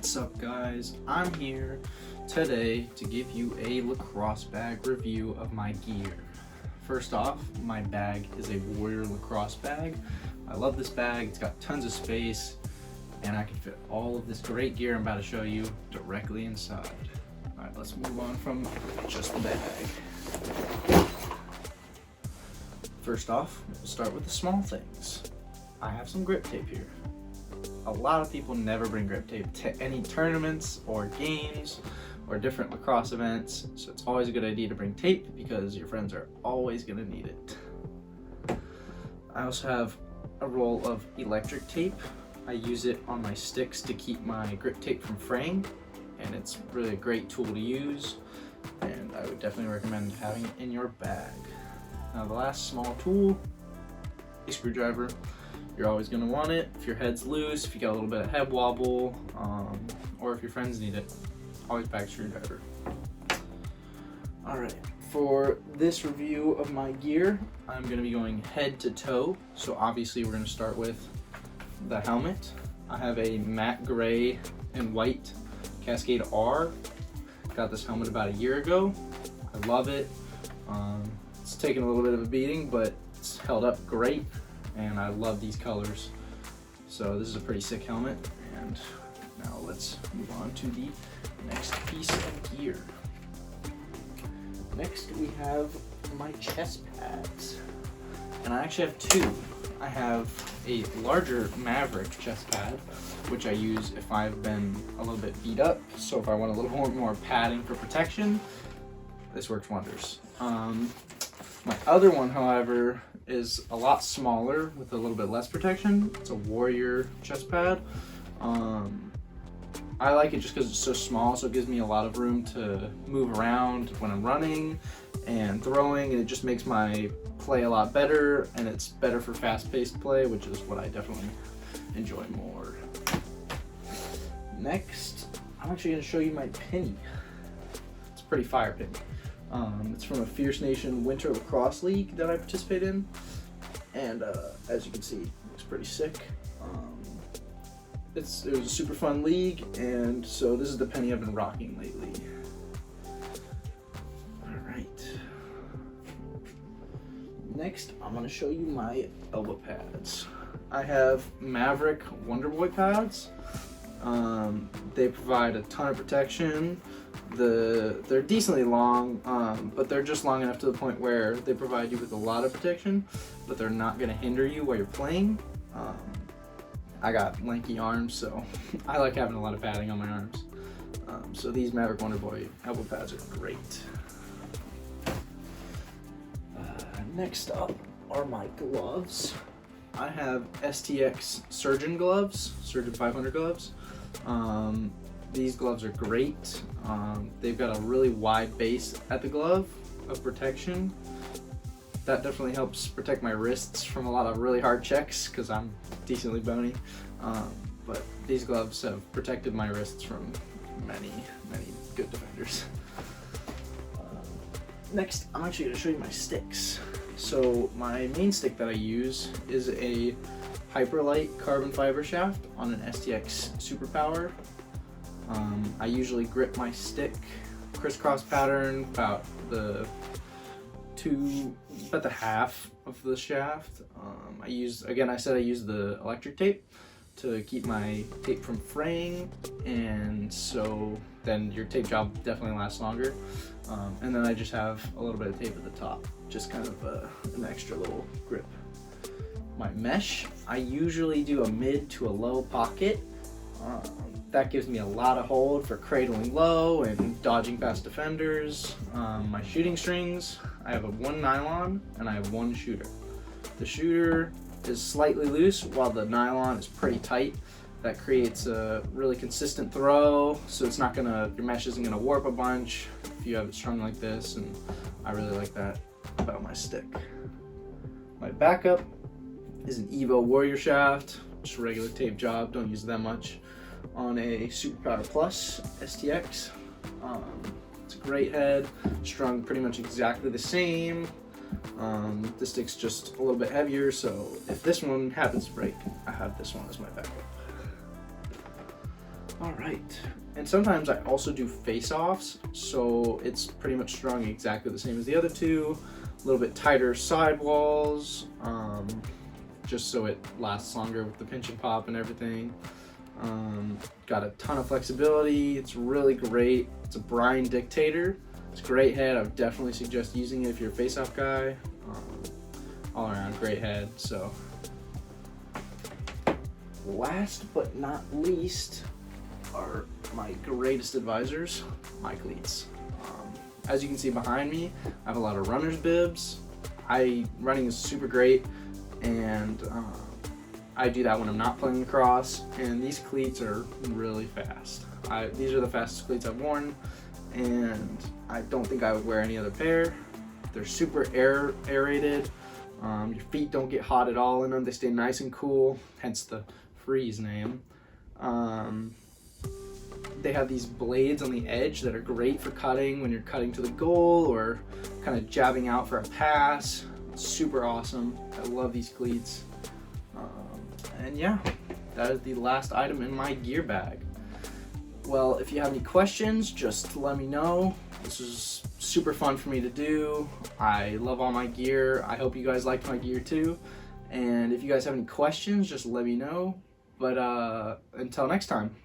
What's up, guys? I'm here today to give you a lacrosse bag review of my gear. First off, my bag is a Warrior lacrosse bag. I love this bag. It's got tons of space and I can fit all of this great gear I'm about to show you directly inside. Alright, let's move on from just the bag. First off, we'll start with the small things. I have some grip tape here. A lot of people never bring grip tape to any tournaments or games or different lacrosse events, so it's always a good idea to bring tape because your friends are always going to need it. I also have a roll of electric tape. I use it on my sticks to keep my grip tape from fraying, and it's really a great tool to use, and I would definitely recommend having it in your bag. Now the last small tool, a screwdriver. You're always going to want it if your head's loose, if you got a little bit of head wobble, or if your friends need it. Always pack a screwdriver. Alright, for this review of my gear, I'm going to be going head to toe. So obviously we're going to start with the helmet. I have a matte gray and white Cascade R. Got this helmet about a year ago. I love it. It's taken a little bit of a beating, but it's held up great. And I love these colors. So this is a pretty sick helmet. And now let's move on to the next piece of gear. Next we have my chest pads. And I actually have two. I have a larger Maverick chest pad, which I use if I've been a little bit beat up. So if I want a little more padding for protection, this works wonders. My other one, however, is a lot smaller with a little bit less protection. It's a Warrior chest pad. I like it just because it's so small, so it gives me a lot of room to move around when I'm running and throwing, and it just makes my play a lot better, and it's better for fast-paced play, which is what I definitely enjoy more. Next, I'm actually going to show you my penny. It's a pretty fire penny. It's from a Fierce Nation Winter Lacrosse League that I participate in, and as you can see, it looks pretty sick. It was a super fun league, and so this is the penny I've been rocking lately. Alright. Next, I'm going to show you my elbow pads. I have Maverick Wonder Boy pads. They provide a ton of protection. They're decently long, but they're just long enough to the point where they provide you with a lot of protection, but they're not going to hinder you while you're playing. I got lanky arms, so I like having a lot of padding on my arms. So these Maverick Wonder Boy elbow pads are great. Next up are my gloves. I have STX Surgeon gloves, Surgeon 500 gloves. These gloves are great. They've got a really wide base at the glove of protection. That definitely helps protect my wrists from a lot of really hard checks because I'm decently bony. But these gloves have protected my wrists from many good defenders. Next, I'm actually going to show you my sticks. So my main stick that I use is a Hyperlight carbon fiber shaft on an STX Superpower. I usually grip my stick crisscross pattern about the half of the shaft. I use the electric tape to keep my tape from fraying, and so then your tape job definitely lasts longer. And then I just have a little bit of tape at the top, just kind of an extra little grip. My mesh, I usually do a mid to a low pocket. That gives me a lot of hold for cradling low and dodging past defenders. My shooting strings, I have one nylon and I have one shooter. The shooter is slightly loose while the nylon is pretty tight. That creates a really consistent throw, so it's not your mesh isn't gonna warp a bunch if you have it strung like this, and I really like that about my stick. My backup is an Evo Warrior shaft, just a regular tape job, don't use that much, on a Superpower Plus STX. It's a great head, strung pretty much exactly the same. This stick's just a little bit heavier, so if this one happens to break, I have this one as my backup. All right. And sometimes I also do face-offs, so it's pretty much strung exactly the same as the other two. A little bit tighter sidewalls, just so it lasts longer with the pinch and pop and everything. Got a ton of flexibility. It's really great. It's a Brian Dictator. It's a great head. I would definitely suggest using it if you're a face-off guy. All around great head. So last but not least are my greatest advisors, my cleats. As you can see behind me, I have a lot of runner's bibs. Running is super great, and I do that when I'm not playing lacrosse, and these cleats are really fast. These are the fastest cleats I've worn, and I don't think I would wear any other pair. They're super aerated. Your feet don't get hot at all in them. They stay nice and cool, hence the Freeze name. They have these blades on the edge that are great for cutting when you're cutting to the goal or kind of jabbing out for a pass. It's super awesome. I love these cleats. And yeah, that is the last item in my gear bag. Well, if you have any questions, just let me know. This is super fun for me to do. I love all my gear. I hope you guys liked my gear too. And if you guys have any questions, just let me know. But until next time,